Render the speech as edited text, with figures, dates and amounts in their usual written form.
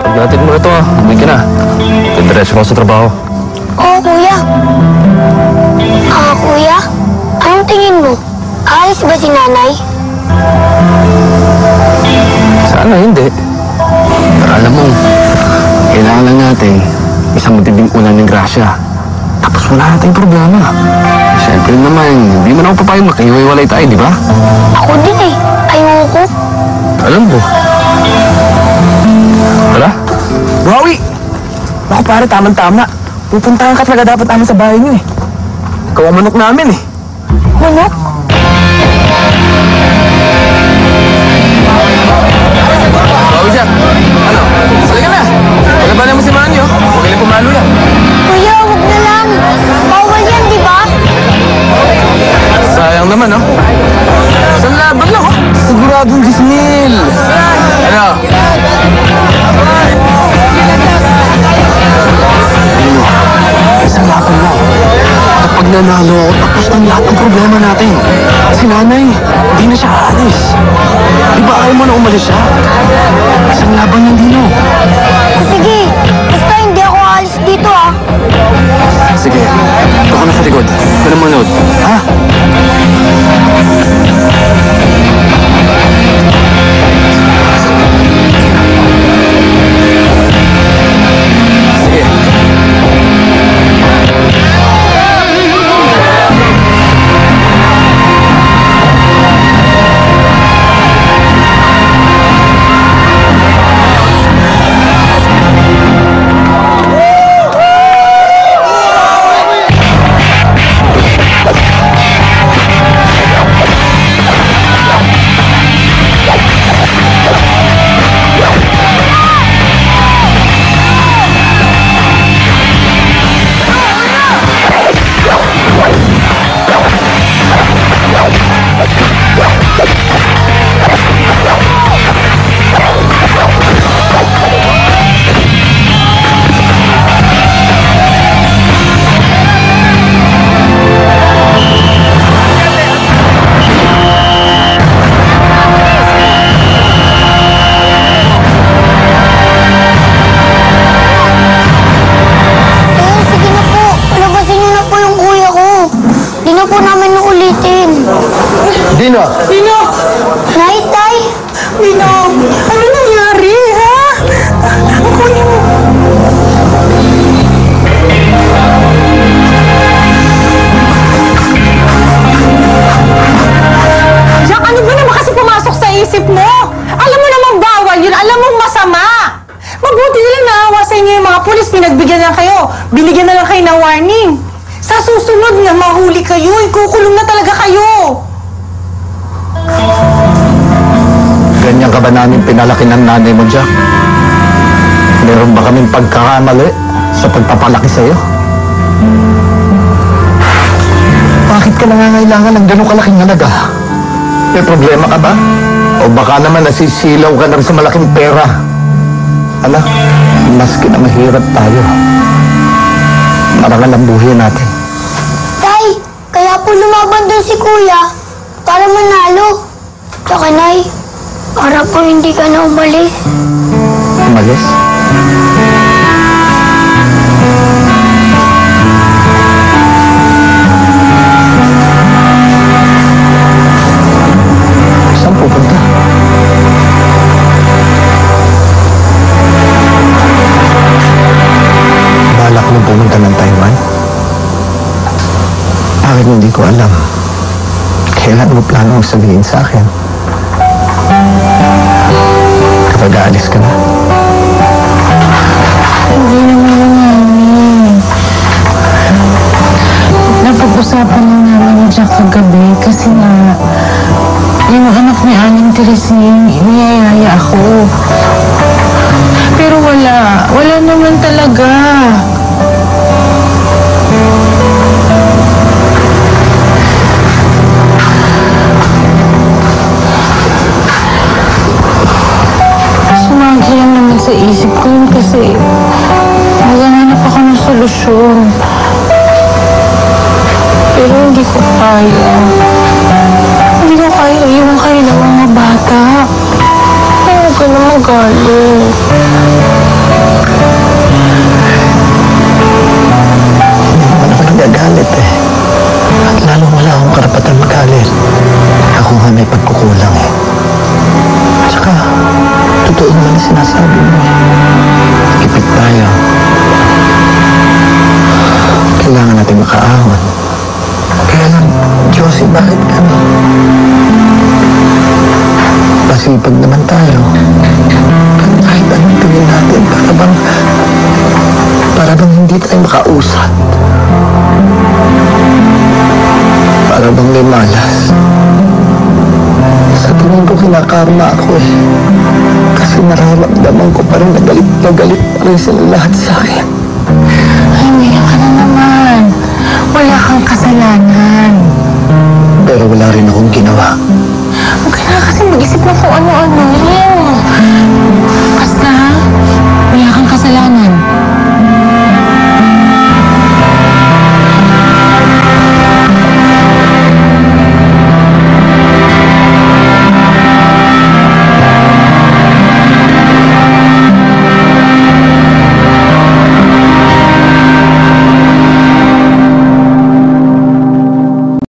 Pagdating mo ito, uwi ka na. Diretso ko sa trabaho. Oo, kuya. Kuya, anong tingin mo? Aalis ba si nanay? Sana hindi. Pero alam mo, kailangan lang natin isang matinding ulan ng grasya. Tapos wala nating problema. Siyempre naman, hindi mo na ako papayag makahiwalay tayo, di ba? Ako din eh. Ayoko. Alam mo. Wala? Wawi! Ako pare, tamang-tama. Pupuntahan ka talaga dapat namin sa bahay niyo eh. Ikaw ang manok namin eh. Manok? Bawi siya. Ano? Salika na. Pagkabalan mo si Manyo. Huwag na pumalo yan. Kuya, huwag na lang. Bawal yan, di ba? Sayang naman, no? Isang laban lang, oh. Siguradong Gisnil. Ano? Isang laban lang. Kapag nanalo ako, tapos ng lahat ng problema natin. Si nanay, hindi na siya aalis. Di ba ayaw mo na umalis siya? Isang laban lang, Dino. Sige, basta hindi ako aalis dito, ah. Sige. Ito ka na sa likod. Ito na manood. Ha? Sige. Dino! Dino! Nay, tay! Dino, ano nangyari, ha? Ang kunin mo. Jack, ano ba naman kasi pumasok sa isip mo? Alam mo namang bawal yun, alam mong masama. Mabuti nila naawa sa inyo yung mga pulis, pinagbigyan na kayo. Binigyan na lang kayo ng warning. Sa susunod na mahuli kayo, ikukulong na talaga kayo. Ganyan ka ba namin pinalaki ng nanay mo, Jack? Meron ba kaming pagkakamali sa pagpapalaki sa'yo? Bakit ka nangangailangan ng gano'ng kalaking halaga? May problema ka ba? O baka naman nasisilaw ka na sa malaking pera? Anak, maski na mahirap tayo, marangal ang buhay natin. Tay, kaya po lumaban doon si kuya para manalo. Tsaka nay, para po hindi ka na umalis. Umalis? Saan pupunta? Balak mo pumunta ng Taiwan? Bakit hindi ko alam? Kailan mo plano mong sabihin sa akin? Kapag aalis ka na? Hindi naman namin. Napag-usapan lang namin ni Jack kagabi kasi nga yung anak ni Aling Teresing, niyayaya ako. Pero wala naman talaga. Sumagi lang naman sa isip ko yun kasi naghahanap ako ng solusyon. Pero hindi ko kaya. Hindi ko kaya iwan kayo ng mga bata. Huwag ka na magalit. hindi tayo makausap. Para bang may malas. Sa tingin ko kinakarma ako eh. Kasi nararamdaman ko pa rin na galit pa rin sila lahat sa akin. Ay, umiyak ka na naman. Wala kang kasalanan. Pero wala rin akong ginawa. Huwag ka na kasi mag-isip na kung ano-ano.